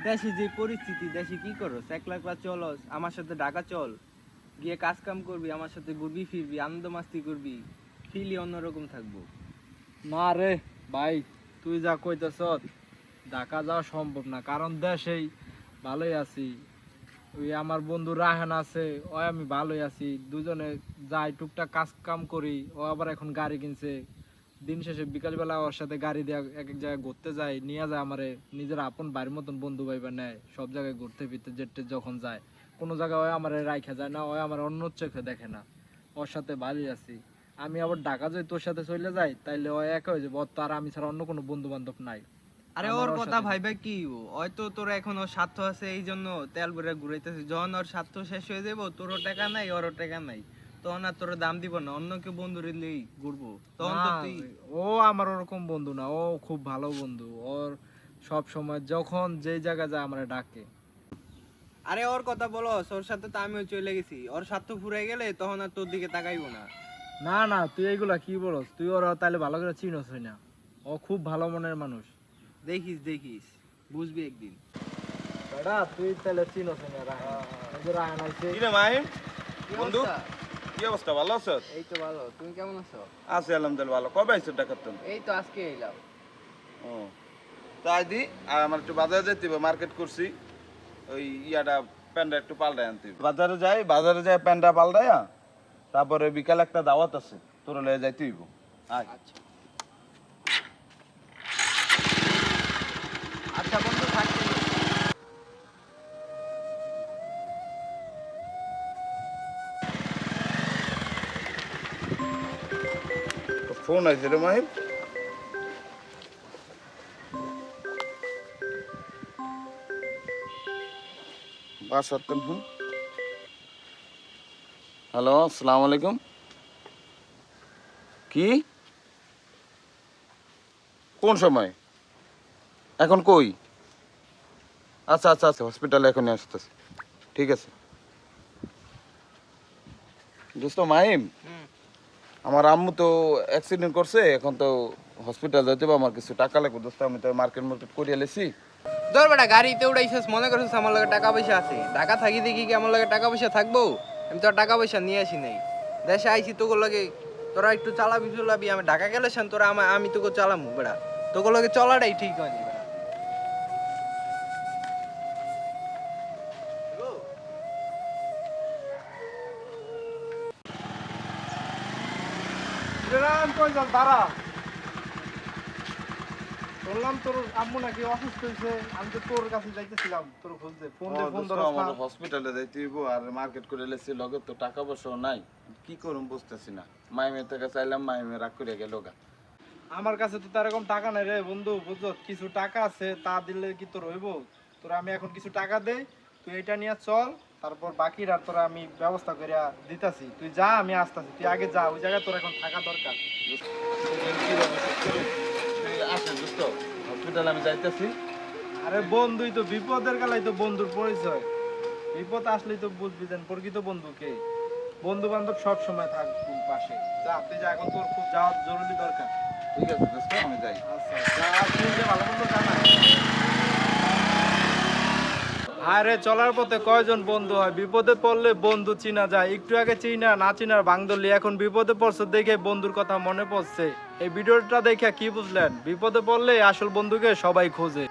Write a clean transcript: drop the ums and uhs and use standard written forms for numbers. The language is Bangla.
দেশে যে পরিস্থিতি, দেশে কি করো, একলা একলা চলো আমার সাথে ঢাকা চল, গিয়ে কাজ কাম করবি, আমার সাথে ঘুরবি ফিরবি, আনন্দ মাস্তি করবি, ফিলি অন্যরকম থাকবো। না রে ভাই, তুই যা কইতেছ ঢাকা যাওয়া সম্ভব না, কারণ দেশেই ভালোই আছি। ওই আমার বন্ধু রাহান আছে, ওই আমি ভালোই আছি, দুজনে যাই টুকটাক কাজ কাম করি। ও আবার এখন গাড়ি কিনছে, দিন শেষে বিকালবেলা ওর সাথে গাড়ি দিয়ে এক এক জায়গায় ঘুরতে যায়, নিয়ে যায় আমারে নিজের আপন বাড়ির মতন বন্ধু ভাইবা নেয়, সব জায়গায় ঘুরতে ফিরতে যেতে যখন যায় কোনো জায়গায় ওই আমারে রাইখা যায় না, ওই আমার অন্য চোখে দেখে না। ওর সাথে ভালোই আছি। আমি আবার ঢাকা যদি তোর সাথে চলে যাই তাইলে ওই একা হয়ে যাবে, ওর তো আর আমি ছাড়া অন্য কোনো বন্ধু বান্ধব নাই। আরে আমার ওর ওর কথা সাথে ভাইবা কি, হয়তো তোর এখন ওর স্বার্থ আছে এই জন্য তেল ভরে ঘুরাইতেছে, যখন ওর স্বার্থ শেষ হয়ে যাবো, তোরও টাকা নাই ওরও টাকা নাই, তখন আর তোর দাম দিব না, অন্য কেউ বন্ধু রিলেই ঘুরবো তখন তো না, তুই। ও আমার ওরকম বন্ধু না, ও খুব ভালো বন্ধু। ওর সব সময় যখন যেই জায়গা যায় আমরা ডাকে। আরে ওর কথা বলো, ওর সাথে তো আমিও চলে গেছি, ওর স্বার্থ ফুরাই গেলে তখন আর তোর দিকে তাকাইবো না। না না, তুই এইগুলা কি বলস? তুই ওর তাহলে ভালো করে চিনস না। ও খুব ভালো মনের মানুষ। দেখিস দেখিস, বুঝবি একদিন। বেটা তুই তাহলে চিনস না রাহান। এই যে রাহান আইছে। কি রে মাহিম, কি বন্ধু? অবস্থা? কি অবস্থা, ভালো আছো? এই তো ভালো, তুমি কেমন আছো? আছি আলহামদুলিল্লাহ ভালো। কবে আইছো ঢাকা তুমি? এই তো আজকে এলাম। ও তাই দি, আর আমার একটু বাজারে যেতে হবে, মার্কেট করছি, ওই ইয়াটা প্যান্টটা একটু পাল্টাই আনতে হবে। বাজারে যাই প্যান্টটা পাল্টাইয়া তারপরে বিকালে একটা দাওয়াত আছে, তোর লয়ে যাইতে হইব। আয়। আচ্ছা আচ্ছা বন্ধু, থাকছি। ফোন আইছে রে মাহিম। বাসার তো ফোন। হ্যালো, আসসালামু আলাইকুম। কি, কোন সময়, এখন কই? আচ্ছা আচ্ছা আচ্ছা, হসপিটালে এখনই আসতেছে। ঠিক আছে দোস্ত মাহিম, হুম। আমার আম্মু তো অ্যাক্সিডেন্ট করছে, এখন তো হসপিটাল যাইতে হবে, আমার কিছু টাকা লাগবে দোস্ত, আমি তো মার্কেট করিয়ে লেছি। ধর বেটা, গাড়িতে উড়াইছিস, মনে করছিস আমার লগে টাকা পয়সা আছে, ঢাকা থাকি দেখি কি আমার লগে টাকা পয়সা থাকবো? আমি তো আর টাকা পয়সা নিয়ে আসি নাই, দেশে আইছি তোকে লগে, তোরা একটু চালাবি চলাবি, আমি ঢাকা গেলে শান তোরা আমি তোকে চালামু বেটা, তোকে লগে চলাটাই ঠিক হয়নি বেটা। কই যাস দাঁড়া। বললাম তোর আম্মু নাকি অসুস্থ হয়েছে, আমি তো তোর কাছে যাইতেছিলাম তোর খুঁজতে, ফোন দিয়ে ফোন ধরস না। আমার হসপিটালে যাইতে হইব, আর মার্কেট করে লেছি, লগে তো টাকা পয়সাও নাই, কি করুম বুঝতেছি না। মাইমের থেকে চাইলাম, মাইমে রাগ করে গেল গা। আমার কাছে তো তার এরকম টাকা নাই রে বন্ধু, বুঝছো? কিছু টাকা আছে, তা দিলে কি তোর হইব? তোরা আমি এখন কিছু টাকা দেই, তুই এটা নিয়ে চল, তারপর বাকিরা তোরা আমি ব্যবস্থা করে দিতাছি। তুই যা, আমি আসতাছি, তুই আগে যা, ওই জায়গায় তোর এখন থাকা দরকার। আসেন দোস্ত, হসপিটালে আমি যাইতেছি। আরে বন্ধুই তো, বিপদের কালাই তো বন্ধুর পরিচয়। বিপদ আসলেই তো বুঝবি যে প্রকৃত বন্ধুকে। বন্ধু বান্ধব সব সময় থাকবো পাশে। যা তুই যা, এখন তোর খুব যাওয়ার জরুরি দরকার। ঠিক আছে দোস্ত, আমি যাই। আচ্ছা যা, তুই যে ভালো মন্দ জানা। আরে চলার পথে কয়জন বন্ধু হয়, বিপদে পড়লে বন্ধু চিনা যায়। একটু আগে চিনা না চিনার ভাঙ ধরলি, এখন বিপদে পড়ছে দেখে বন্ধুর কথা মনে পড়ছে। এই ভিডিওটা দেখে কি বুঝলেন? বিপদে পড়লে আসল বন্ধুকে সবাই খোঁজে।